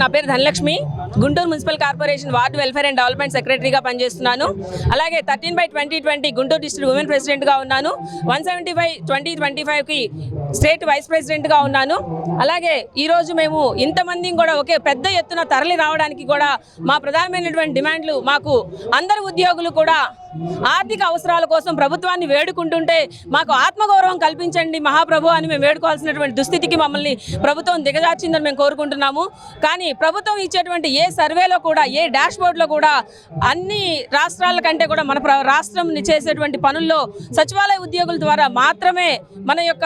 నా పేరు Dhanalakshmi, Guntur municipal corporation ward welfare and development సెక్రటరీగా పనిచేస్తున్నాను. అలాగే 13/2020 గుంటూరు డిస్ట్రిక్ట్ ఉమెన్ ప్రెసిడెంట్గా ఉన్నాను. 175/2025కి స్టేట్ వైస్ ప్రెసిడెంట్గా ఉన్నాను. అలాగే ఈరోజు మేము ఇంతమంది కూడా ఒకే పెద్ద ఎత్తున తరలి రావడానికి కూడా మా ప్రధానమైనటువంటి డిమాండ్లు, మాకు అందరు ఉద్యోగులు కూడా ఆర్థిక అవసరాల కోసం ప్రభుత్వాన్ని వేడుకుంటుంటే మాకు ఆత్మగౌరవం కల్పించండి మహాప్రభు అని మేము వేడుకోవాల్సినటువంటి దుస్థితికి మమ్మల్ని ప్రభుత్వం దిగజార్చిందని మేము కోరుకుంటున్నాము. కానీ ప్రభుత్వం ఇచ్చేటువంటి ఏ సర్వేలో కూడా, ఏ డాష్ బోర్డులో కూడా అన్ని రాష్ట్రాల కంటే కూడా మన రాష్ట్రం చేసేటువంటి పనుల్లో సచివాలయ ఉద్యోగుల ద్వారా మాత్రమే మన యొక్క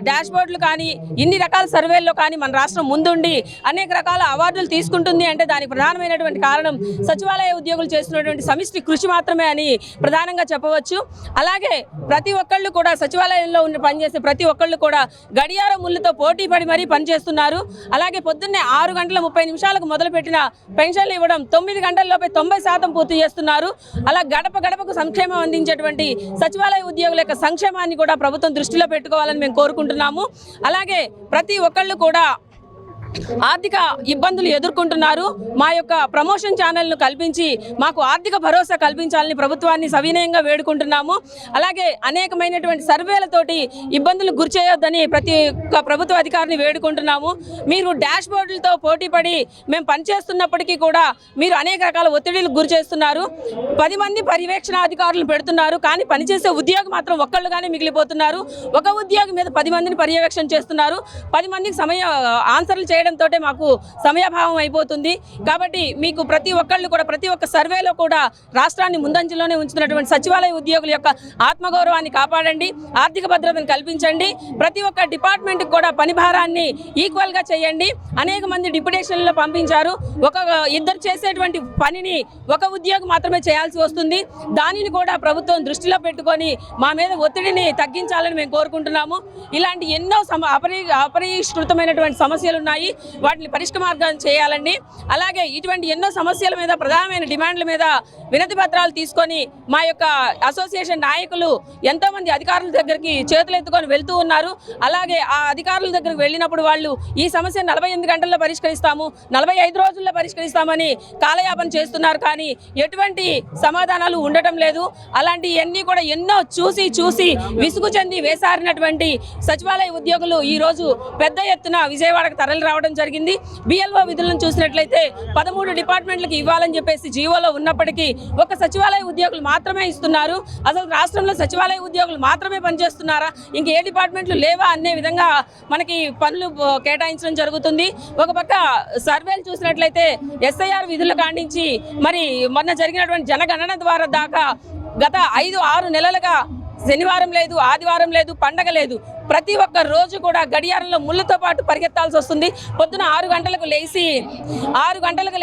డాష్ బోర్డులు కానీ, ఇన్ని రకాల సర్వేల్లో కానీ మన రాష్ట్రం ముందుండి అనేక రకాల అవార్డులు తీసుకుంటుంది అంటే దానికి ప్రధానమైనటువంటి కారణం సచివాలయ ఉద్యోగులు చేస్తున్నటువంటి సమిష్టి కృషి మాత్రమే అని ప్రధానంగా చెప్పవచ్చు. అలాగే ప్రతి ఒక్కళ్ళు కూడా సచివాలయంలో పనిచేసే ప్రతి ఒక్కళ్ళు కూడా గడియార ముళ్ళతో పోటీ పడి మరీ పనిచేస్తున్నారు. అలాగే పొద్దున్నే 6:30 మొదలుపెట్టిన పెన్షన్లు ఇవ్వడం 9 గంటల్లోపే 90% పూర్తి చేస్తున్నారు. అలా గడప గడపకు సంక్షేమం అందించేటువంటి సచివాలయ ఉద్యోగుల యొక్క సంక్షేమాన్ని కూడా ప్రభుత్వం దృష్టిలో పెట్టుకోవాలని మేము కోరుకుంటున్నాము. అలాగే ప్రతి ఒక్కళ్ళు కూడా ఆర్థిక ఇబ్బందులు ఎదుర్కొంటున్నారు. మా యొక్క ప్రమోషన్ ఛానల్ను కల్పించి మాకు ఆర్థిక భరోసా కల్పించాలని ప్రభుత్వాన్ని సవినయంగా వేడుకుంటున్నాము. అలాగే అనేకమైనటువంటి సర్వేలతోటి ఇబ్బందులు గురిచేయొద్దని ప్రతి ఒక్క ప్రభుత్వ అధికారిని వేడుకుంటున్నాము. మీరు డాష్ బోర్డులతో పోటీపడి మేము పనిచేస్తున్నప్పటికీ కూడా మీరు అనేక రకాల ఒత్తిడిలకు గురి చేస్తున్నారు. 10 మంది పర్యవేక్షణ అధికారులను పెడుతున్నారు, కానీ పనిచేసే ఉద్యోగి మాత్రం ఒక్కళ్ళుగానే మిగిలిపోతున్నారు. ఒక ఉద్యోగి మీద 10 మందిని పర్యవేక్షణ చేస్తున్నారు. 10 మందికి ఆన్సర్లు చేయడంతో మాకు సమయాభావం అయిపోతుంది. కాబట్టి మీకు ప్రతి ఒక్కళ్ళు కూడా ప్రతి ఒక్క సర్వేలో కూడా రాష్ట్రాన్ని ముందంజలోనే ఉంచుతున్నటువంటి సచివాలయ ఉద్యోగుల యొక్క ఆత్మగౌరవాన్ని కాపాడండి, ఆర్థిక భద్రతను కల్పించండి. ప్రతి ఒక్క డిపార్ట్మెంట్కి కూడా పని భారాన్ని ఈక్వల్గా చేయండి. అనేక మంది డిప్యుటేషన్లో పంపించారు. ఇద్దరు చేసేటువంటి పనిని ఒక ఉద్యోగి మాత్రమే చేయాల్సి వస్తుంది. దానిని కూడా ప్రభుత్వం దృష్టిలో పెట్టుకొని మా మీద ఒత్తిడిని తగ్గించాలని మేము కోరుకుంటున్నాము. ఇలాంటి ఎన్నో అపరిష్కృతమైనటువంటి సమస్యలు ఉన్నాయి, వాటిని పరిష్కారం చేయాలండి. అలాగే ఇటువంటి ఎన్నో సమస్యల మీద, ప్రధానమైన డిమాండ్ల మీద వినతి పత్రాలు తీసుకొని మా యొక్క అసోసియేషన్ నాయకులు ఎంతోమంది అధికారుల దగ్గరికి చేతులు ఎత్తుకొని వెళ్తూ ఉన్నారు. అలాగే ఆ అధికారుల దగ్గరికి వెళ్ళినప్పుడు వాళ్ళు ఈ సమస్య 48 గంటల్లో పరిష్కరిస్తాము, 45 రోజుల్లో పరిష్కరిస్తామని కాలయాపన చేస్తున్నారు. కానీ ఎటువంటి సమాధానాలు ఉండటం లేదు. అలాంటివన్నీ కూడా ఎన్నో చూసి విసుగు చెంది వేసారినటువంటి సచివాలయ ఉద్యోగులు ఈరోజు పెద్ద ఎత్తున విజయవాడకు తరలి రావడం జరిగింది. బిఎల్ఓ విధులను చూసినట్లయితే 13 డిపార్ట్మెంట్లకు ఇవ్వాలని చెప్పేసి జీవోలో ఉన్నప్పటికీ ఒక సచివాలయ ఉద్యోగులు మాత్రమే ఇస్తున్నారు. అసలు రాష్ట్రంలో సచివాలయ ఉద్యోగులు మాత్రమే పనిచేస్తున్నారా, ఇంక ఏ డిపార్ట్మెంట్లు లేవా అనే విధంగా మనకి పనులు కేటాయించడం జరుగుతుంది. ఒక పక్క సర్వేలు చూసినట్లయితే ఎస్ఐఆర్ విధులు కాండించి మరి మొన్న జరిగినటువంటి జనగణన ద్వారా దాకా గత 5-6 నెలలుగా శనివారం లేదు, ఆదివారం లేదు, పండగ లేదు. ప్రతి ఒక్క రోజు కూడా గడియారంలో ముళ్ళతో పాటు పరిగెత్తాల్సి వస్తుంది. పొద్దున 6 గంటలకు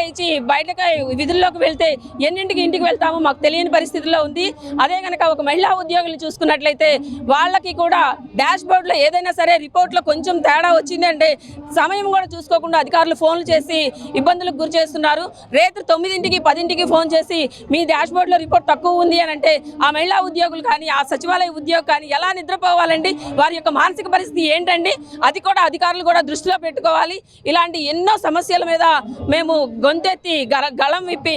లేచి బయటకు విధుల్లోకి వెళ్తే ఎన్నింటికి ఇంటికి వెళ్తామో మాకు తెలియని పరిస్థితిలో ఉంది. అదే కనుక ఒక మహిళా ఉద్యోగులు చూసుకున్నట్లయితే వాళ్ళకి కూడా డాష్ బోర్డులో ఏదైనా సరే రిపోర్ట్లో కొంచెం తేడా వచ్చింది అంటే సమయం కూడా చూసుకోకుండా అధికారులు ఫోన్లు చేసి ఇబ్బందులకు గురి చేస్తున్నారు. రేత్రి 9ంటికి 10ంటికి ఫోన్ చేసి మీ డాష్ బోర్డులో రిపోర్ట్ తక్కువ ఉంది అని అంటే ఆ మహిళా ఉద్యోగులు కానీ, ఆ సచివాలయ ఉద్యోగి కానీ ఎలా నిద్రపోవాలండి? వారి యొక్క మానసిక పరిస్థితి ఏంటండి? అది కూడా అధికారులు కూడా దృష్టిలో పెట్టుకోవాలి. ఇలాంటి ఎన్నో సమస్యల మీద మేము గొంతెత్తి గళం విప్పి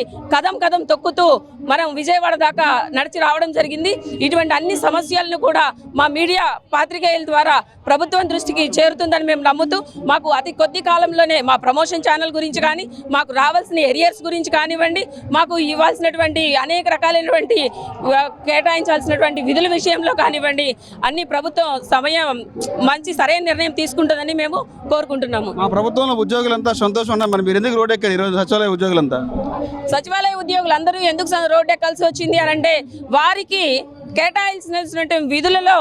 కదం తొక్కుతూ మనం విజయవాడ దాకా నడిచి రావడం జరిగింది. ఇటువంటి అన్ని సమస్యలను కూడా మా మీడియా పాత్రికేయుల ద్వారా ప్రభుత్వం దృష్టికి చేరుతుందని మేము నమ్ముతూ మాకు అతి కొద్ది కాలంలోనే మా ప్రమోషన్ ఛానల్ గురించి కానీ, మాకు రావాల్సిన ఎరియర్స్ గురించి కానివ్వండి, మాకు ఇవ్వాల్సినటువంటి అనేక రకాలైనటువంటి కేటాయించాల్సినటువంటి విధుల విషయంలో కానివ్వండి, అన్ని ప్రభుత్వం మంచి సరైన నిర్ణయం తీసుకుంటుందని మేము కోరుకుంటున్నాము. మా ప్రభుత్వంలో ఉద్యోగులంతా సంతోషం ఉన్నారు. మరి మీరు ఎందుకు రోడ్ ఎక్కారు ఈరోజు? సచివాలయ ఉద్యోగులందరూ ఎందుకు రోడ్ ఎక్కాల్సి వచ్చింది అని అంటే వారికి కేటాయించినటువంటి విధులలో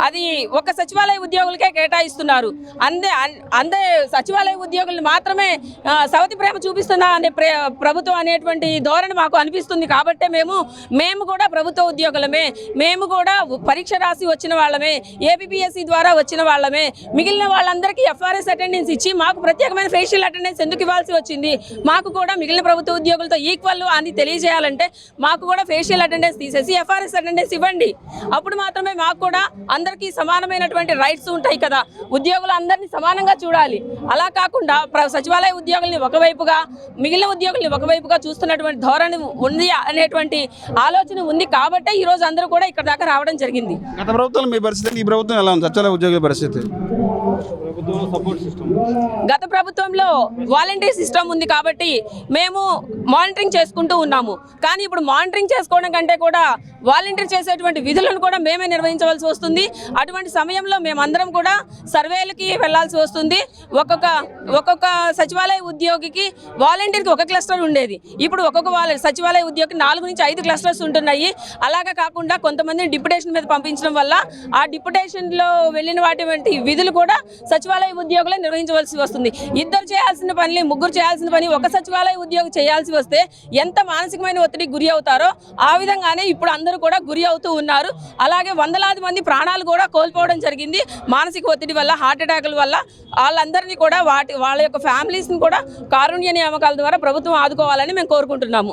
అది ఒక సచివాలయ ఉద్యోగులకే కేటాయిస్తున్నారు. అందే సచివాలయ ఉద్యోగులు మాత్రమే సవతి ప్రేమ చూపిస్తున్నా అనే ప్రభుత్వం అనేటువంటి ధోరణి మాకు అనిపిస్తుంది. కాబట్టి మేము కూడా ప్రభుత్వ ఉద్యోగులమే, మేము కూడా పరీక్ష రాసి వచ్చిన వాళ్ళమే, ఏపీపీఎస్సీ ద్వారా వచ్చిన వాళ్ళమే. మిగిలిన వాళ్ళందరికీ ఎఫ్ఆర్ఎస్ అటెండెన్స్ ఇచ్చి మాకు ప్రత్యేకమైన ఫేషియల్ అటెండెన్స్ ఎందుకు ఇవ్వాల్సి వచ్చింది? మాకు కూడా మిగిలిన ప్రభుత్వ ఉద్యోగులతో ఈక్వల్ అని తెలియజేయాలంటే మాకు కూడా ఫేషియల్ అటెండెన్స్ తీసేసి ఎఫ్ఆర్ఎస్ అటెండెన్స్ ఇవ్వండి. ఇవ్వండి. అప్పుడు మాత్రమే మాకు కూడా అందరికీ సమానమైనటువంటి రైట్స్ ఉంటాయి కదా. ఉద్యోగులు అందరినీ సమానంగా చూడాలి. అలా కాకుండా సచివాలయ ఉద్యోగుల్ని ఒకవైపుగా, మిగిలిన ఉద్యోగుల్ని ఒకవైపుగా చూస్తున్నటువంటి ధోరణి ఉంది అనేటువంటి ఆలోచన ఉంది కాబట్టే ఈరోజు అందరూ కూడా ఇక్కడ దాకా రావడం జరిగింది. గత ప్రభుత్వం మీ పరిస్థితి, ఈ ప్రభుత్వం ఎలా ఉంది సచివాలయ ఉద్యోగుల పరిస్థితి? గత ప్రభుత్వంలో వాలంటీర్ సిస్టమ్ ఉంది కాబట్టి మేము మానిటరింగ్ చేసుకుంటూ ఉన్నాము. కానీ ఇప్పుడు మానిటరింగ్ చేసుకోవడం కంటే కూడా వాలంటీర్ చేసేటువంటి విధులను కూడా మేమే నిర్వహించవలసి వస్తుంది. అటువంటి సమయంలో మేమందరం కూడా సర్వేలకి వెళ్లాల్సి వస్తుంది. ఒక్కొక్క సచివాలయ ఉద్యోగికి వాలంటీర్కి ఒక క్లస్టర్ ఉండేది. ఇప్పుడు ఒక్కొక్క సచివాలయ ఉద్యోగికి 4 నుంచి 5 క్లస్టర్స్ ఉంటున్నాయి. అలాగా కాకుండా కొంతమందిని డిప్యుటేషన్ మీద పంపించడం వల్ల ఆ డిప్యుటేషన్లో వెళ్ళిన వాటి విధులు కూడా సచివాలయ ఉద్యోగులే నిర్వహించవలసి వస్తుంది. 2 చేయాల్సిన పని, 3 చేయాల్సిన పని ఒక సచివాలయ ఉద్యోగి చేయాల్సి వస్తే ఎంత మానసికమైన ఒత్తిడికి గురి అవుతారో ఆ విధంగానే ఇప్పుడు అందరూ కూడా గురి అవుతూ ఉన్నారు. అలాగే వందలాది మంది ప్రాణాలు కూడా కోల్పోవడం జరిగింది మానసిక ఒత్తిడి వల్ల, హార్ట్ అటాకుల వల్ల. వాళ్ళందరినీ కూడా వాళ్ళ యొక్క ఫ్యామిలీస్ని కూడా కారుణ్య నియామకాల ద్వారా ప్రభుత్వం ఆదుకోవాలని మేము కోరుకుంటున్నాము.